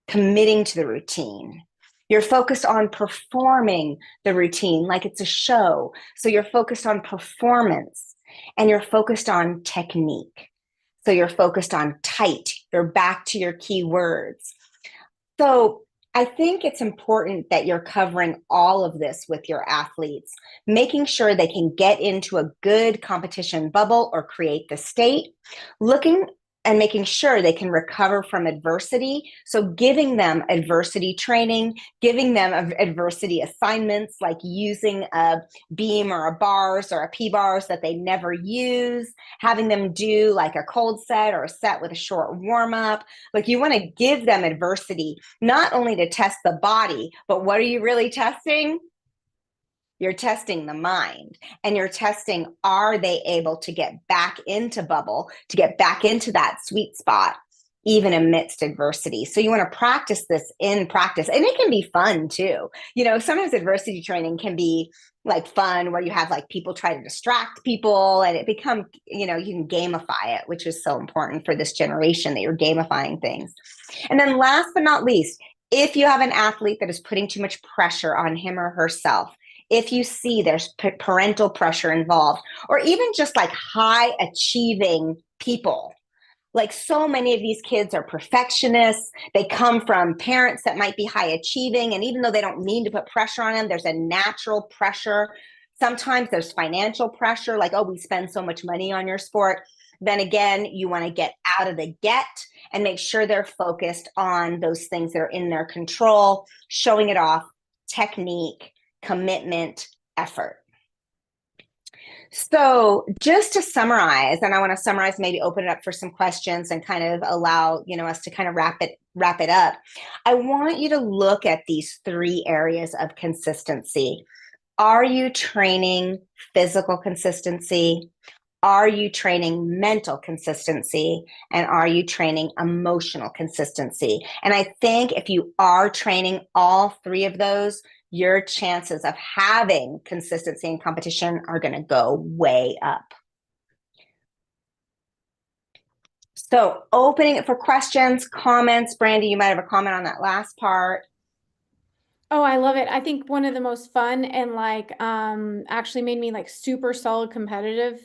committing to the routine. You're focused on performing the routine like it's a show. So you're focused on performance and you're focused on technique. So you're focused on tight. You're back to your key words. So I think it's important that you're covering all of this with your athletes, making sure they can get into a good competition bubble or create the state, looking and making sure they can recover from adversity. So giving them adversity training, giving them adversity assignments like using a beam or a bars or a P-bars that they never use, having them do like a cold set or a set with a short warm-up. Like you want to give them adversity, not only to test the body, but what are you really testing? You're testing the mind and you're testing, are they able to get back into bubble, to get back into that sweet spot, even amidst adversity. So you want to practice this in practice. And it can be fun too. You know, sometimes adversity training can be like fun where you have like people try to distract people and it become, you know, you can gamify it, which is so important for this generation that you're gamifying things. And then last but not least, if you have an athlete that is putting too much pressure on him or herself, if you see there's parental pressure involved, or even just like high achieving people, like so many of these kids are perfectionists. They come from parents that might be high achieving. And even though they don't mean to put pressure on them, there's a natural pressure. Sometimes there's financial pressure, like, oh, we spend so much money on your sport. Then again, you want to get out of the get and make sure they're focused on those things that are in their control, showing it off, technique, commitment, effort. So just to summarize, and I want to summarize, maybe open it up for some questions and kind of allow, you know, us to kind of wrap it up. I want you to look at these 3 areas of consistency. Are you training physical consistency? are you training mental consistency and are you training emotional consistency? And I think if you are training all three of those, your chances of having consistency in competition are going to go way up. So opening it for questions, comments. Brandi, you might have a comment on that last part. Oh, I love it. I think one of the most fun and like actually made me like super solid competitive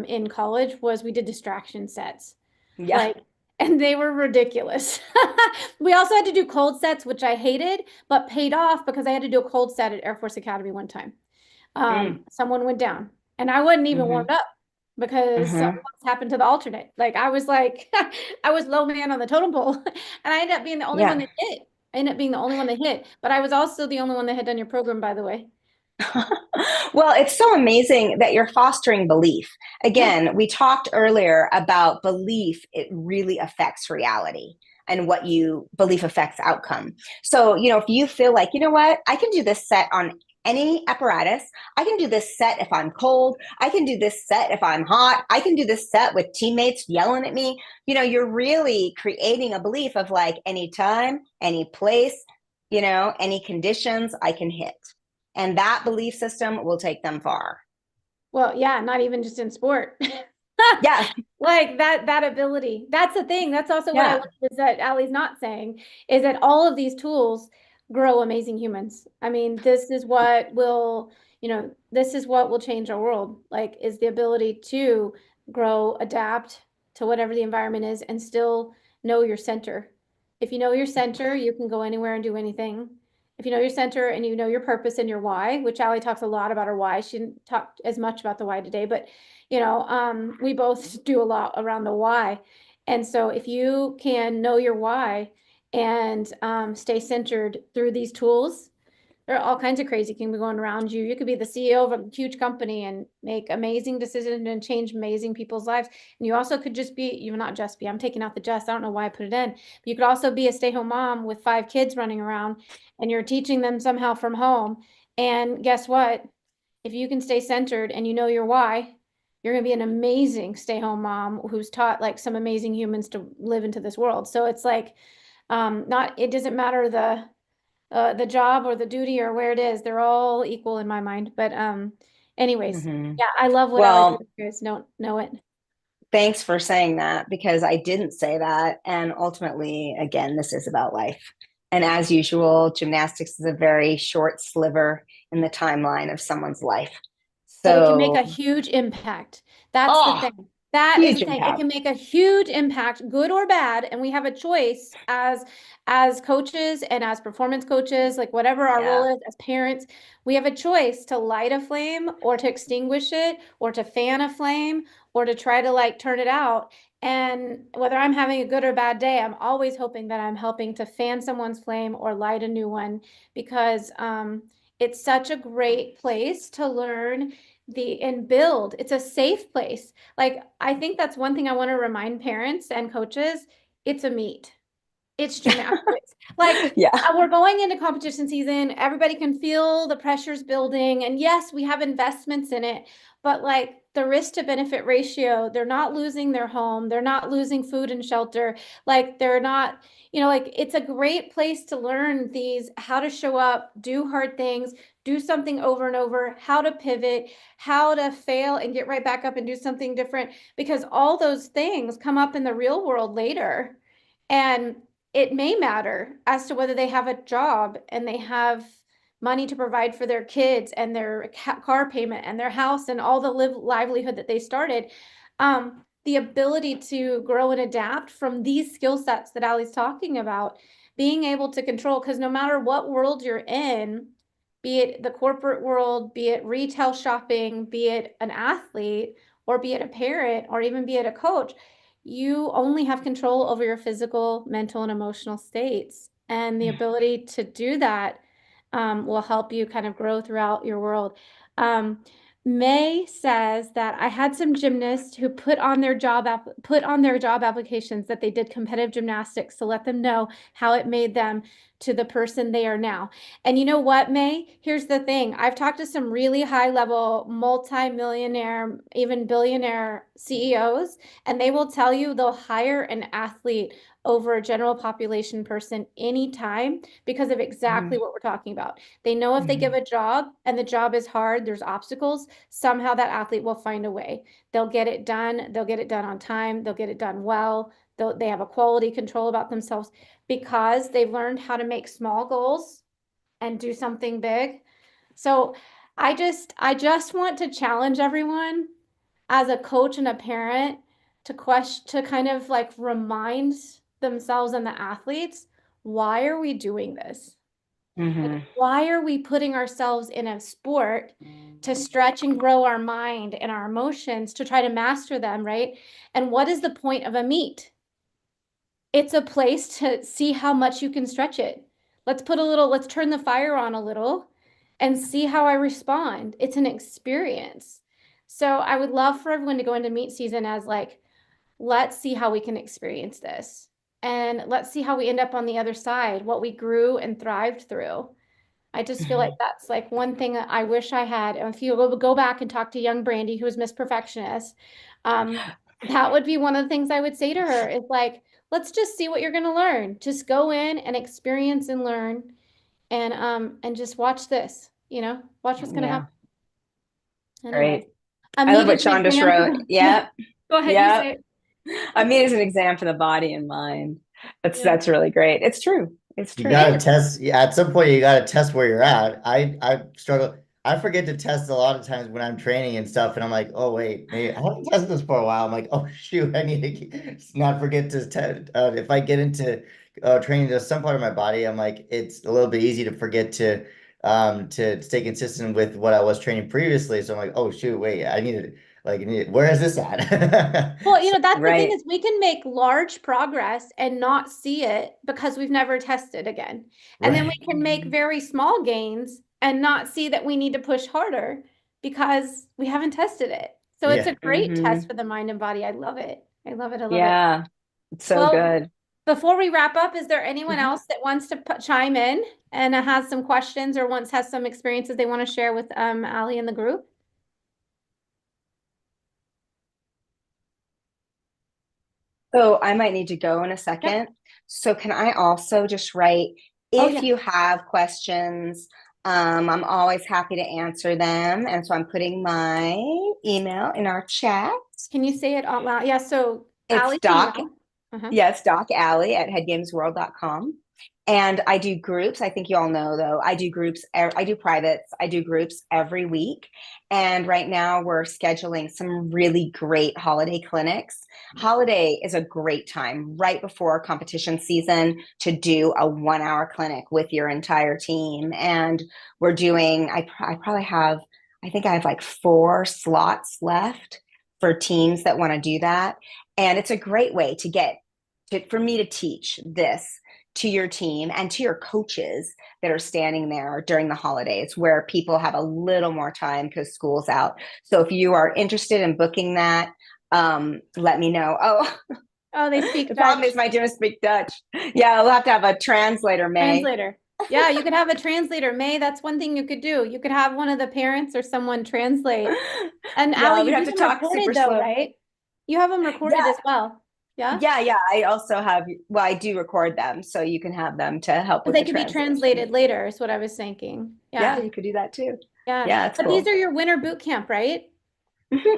in college was we did distraction sets. Yeah. Like, and they were ridiculous. We also had to do cold sets, which I hated, but paid off because I had to do a cold set at Air Force Academy one time. Someone went down and I wasn't even warmed up because something happened to the alternate. Like I was like, I was low man on the totem pole and I ended up being the only one that hit. I ended up being the only one that hit, but I was also the only one that had done your program, by the way. Well, it's so amazing that you're fostering belief. Again, we talked earlier about belief. It really affects reality and what you belief affects outcome. So, you know, if you feel like, you know what, I can do this set on any apparatus. I can do this set if I'm cold. I can do this set if I'm hot. I can do this set with teammates yelling at me. You know, you're really creating a belief of like anytime, any place, you know, any conditions I can hit. And that belief system will take them far. Well, yeah, not even just in sport. Yeah. Like that ability. That's the thing. That's also what I love is that Allie's not saying is that all of these tools grow amazing humans. I mean, this is what will, you know, this is what will change our world. Like is the ability to grow, adapt to whatever the environment is and still know your center. If you know your center, you can go anywhere and do anything. If you know your center and you know your purpose and your why, which Allie talks a lot about her why. She didn't talk as much about the why today, but you know, we both do a lot around the why. And so if you can know your why and stay centered through these tools, there are all kinds of crazy things going around you. You could be the CEO of a huge company and make amazing decisions and change amazing people's lives. And you also could just be, you're not just be, I'm taking out the just, I don't know why I put it in, but you could also be a stay-home mom with 5 kids running around and you're teaching them somehow from home. And guess what? If you can stay centered and you know your why, you're going to be an amazing stay-home mom who's taught like some amazing humans to live into this world. So it's like, it doesn't matter the job or the duty or where it is, they're all equal in my mind. But anyways, yeah, I love what Well, you guys don't know it. thanks for saying that because I didn't say that. And ultimately, again, this is about life. And as usual, gymnastics is a very short sliver in the timeline of someone's life. But it can make So, a huge impact. That's the thing. That is huge the thing. It impact. can make a huge impact, good or bad, and we have a choice as coaches and as performance coaches, like whatever our role is as parents, we have a choice to light a flame or to extinguish it or to fan a flame or to try to like turn it out. And whether I'm having a good or bad day, I'm always hoping that I'm helping to fan someone's flame or light a new one because it's such a great place to learn and build. It's a safe place. Like I think that's one thing I want to remind parents and coaches. It's a meet. It's gymnastics. Like we're going into competition season. Everybody can feel the pressures building. And yes, we have investments in it, but like the risk to benefit ratio, they're not losing their home. They're not losing food and shelter. Like they're not, you know, like it's a great place to learn these, how to show up, do hard things, do something over and over, how to pivot, how to fail and get right back up and do something different, because all those things come up in the real world later. And it may matter as to whether they have a job and they have money to provide for their kids and their car payment and their house and all the livelihood that they started. The ability to grow and adapt from these skill sets that Allie's talking about, being able to control, because no matter what world you're in, be it the corporate world, be it retail shopping, be it an athlete, or be it a parent, or even be it a coach, you only have control over your physical, mental, and emotional states. And the ability to do that will help you kind of grow throughout your world. May says that I had some gymnasts who put on their job applications that they did competitive gymnastics to let them know how it made them to the person they are now. And you know what, May? Here's the thing. I've talked to some really high level, multi-millionaire, even billionaire CEOs, and they will tell you they'll hire an athlete over a general population person anytime because of exactly what we're talking about. They know if they give a job and the job is hard, there's obstacles, somehow that athlete will find a way. They'll get it done. They'll get it done on time. They'll get it done well. They have a quality control about themselves because they've learned how to make small goals and do something big. So I just want to challenge everyone as a coach and a parent to kind of like remind themselves and the athletes, why are we doing this? Like, why are we putting ourselves in a sport to stretch and grow our mind and our emotions to try to master them, right? And what is the point of a meet? It's a place to see how much you can stretch it. Let's turn the fire on a little and see how I respond. It's an experience. So I would love for everyone to go into meet season as like, let's see how we can experience this. And let's see how we end up on the other side, what we grew and thrived through. I just feel like that's like one thing that I wish I had. And if you go back and talk to young Brandi, who is Miss Perfectionist, that would be one of the things I would say to her is like, let's just see what you're going to learn. Just go in and experience and learn and just watch this, watch what's going to happen. Anyway, Great. I love what Sean just wrote. Yeah. Go ahead. You say it. I mean, it's an exam for the body and mind. That's really great. It's true. It's true. You gotta test. Yeah, at some point you gotta test where you're at. I struggle. I forget to test a lot of times when I'm training and stuff, and I'm like, oh wait, maybe I haven't tested this for a while. I'm like, oh shoot, I need to not forget to test. If I get into training to some part of my body, I'm like, it's a little bit easy to forget to stay consistent with what I was training previously. So I'm like, oh shoot, wait, I need to where is this at? Well, that's the thing is we can make large progress and not see it because we've never tested again. And then we can make very small gains and not see that we need to push harder because we haven't tested it. So it's a great test for the mind and body. I love it. I love it. Yeah, it's so good. Before we wrap up, is there anyone else that wants to chime in and has some questions or has some experiences they want to share with Allie in the group? So I might need to go in a second. Yep. So can I also just write, if you have questions, I'm always happy to answer them. And so I'm putting my email in our chat. Can you say it out loud? Yeah, so it's Allie, Doc. Yes, Doc Allie at headgamesworld.com. And I do groups. I think you all know, though, I do groups. I do privates. I do groups every week. And right now we're scheduling some really great holiday clinics. Holiday is a great time right before competition season to do a 1-hour clinic with your entire team. And we're doing, I think I have like 4 slots left for teams that want to do that. And it's a great way for me to teach this to your team and to your coaches that are standing there during the holidays where people have a little more time because school's out. So if you are interested in booking that, let me know. Oh, they speak the Dutch. problem is my gym speak Dutch. Yeah, I'll have to have a translator, May. Yeah, you could have a translator, May. That's one thing you could do. You could have one of the parents or someone translate. And Allie, you have to talk super slow, right? You have them recorded as well. Yeah. Yeah. I also I do record them, so you can have them to help with they could be translated later, is what I was thinking. Yeah, you could do that too. Yeah. But these are your winter boot camp, right?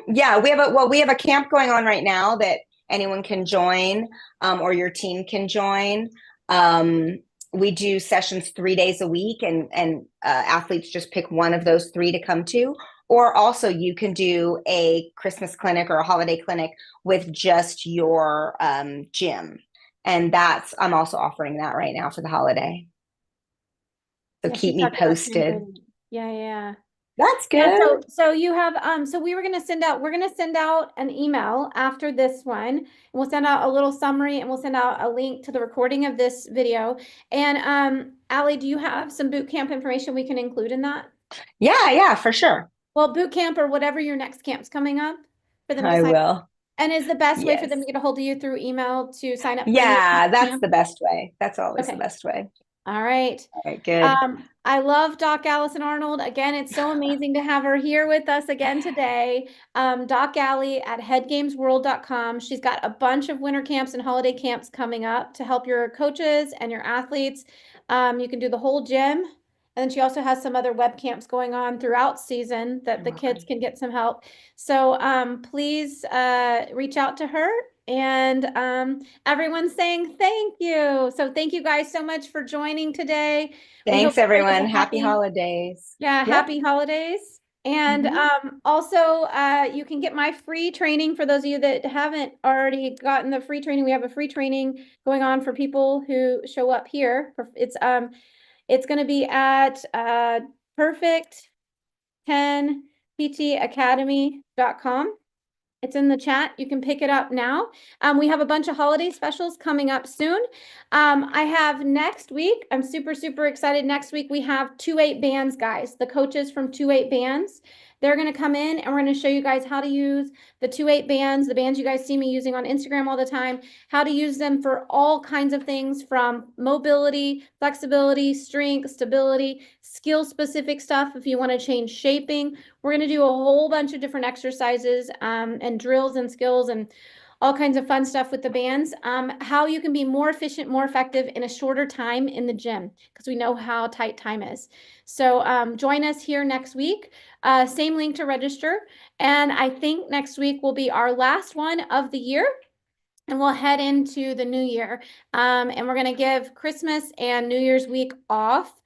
Yeah, we have a camp going on right now that anyone can join, or your team can join. We do sessions 3 days a week, and athletes just pick one of those 3 to come to. Or also you can do a Christmas clinic or a holiday clinic with just your gym. And I'm also offering that right now for the holiday. So keep me posted. Yeah. That's good. Yeah, so you have so we're gonna send out an email after this one, and we'll send out a little summary and we'll send out a link to the recording of this video. And Allie, do you have some boot camp information we can include in that? Yeah, for sure. Well, boot camp or whatever your next camp's coming up for them to sign will. Up. And is the best way for them to get a hold of you through email to sign up? Yeah, that's the best way. That's always the best way. All right. All right, good. I love Doc Alison Arnold. Again, it's so amazing to have her here with us again today. Doc Allie at headgamesworld.com. She's got a bunch of winter camps and holiday camps coming up to help your coaches and your athletes. You can do the whole gym. And then she also has some other web camps going on throughout season that the kids can get some help. So please reach out to her. And everyone's saying thank you. So thank you guys so much for joining today. Thanks, everyone. Happy holidays. Yeah, happy holidays. And also, you can get my free training for those of you that haven't already gotten the free training. We have a free training going on for people who show up here. It's going to be at perfect10ptacademy.com. It's in the chat. You can pick it up now. We have a bunch of holiday specials coming up soon. I have next week, I'm super, super excited. Next week, we have 2-8 bands, guys. The coaches from 2-8 bands. They're going to come in and we're going to show you guys how to use the 2-8 bands, the bands you guys see me using on Instagram all the time, how to use them for all kinds of things from mobility, flexibility, strength, stability, skill-specific stuff if you want to change shaping. We're going to do a whole bunch of different exercises and drills and skills and all kinds of fun stuff with the bands, how you can be more efficient, more effective in a shorter time in the gym, because we know how tight time is. So join us here next week. Same link to register. And I think next week will be our last one of the year. And we'll head into the new year. And we're going to give Christmas and New Year's week off.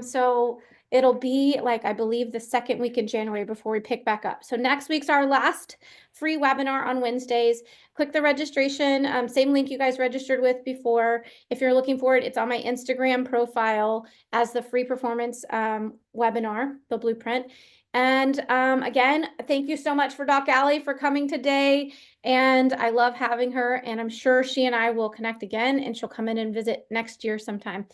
So it'll be like, I believe, the second week in January before we pick back up. So next week's our last free webinar on Wednesdays. Click the registration, same link you guys registered with before. If you're looking for it, it's on my Instagram profile as the free performance webinar, the blueprint. And again, thank you so much for Doc Allie for coming today. And I love having her, and I'm sure she and I will connect again, and she'll come in and visit next year sometime.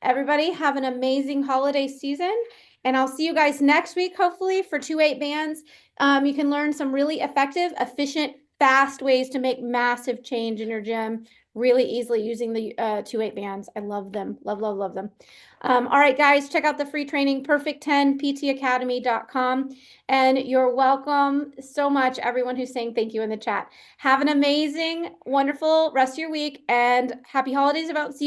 Everybody have an amazing holiday season, and I'll see you guys next week, hopefully, for 2-8 bands. You can learn some really effective, efficient, fast ways to make massive change in your gym really easily using the 2-8 bands. I love them. Love, love, love them. All right, guys, check out the free training, perfect10ptacademy.com. And you're welcome so much, everyone who's saying thank you in the chat. Have an amazing, wonderful rest of your week, and happy holidays. If I don't see you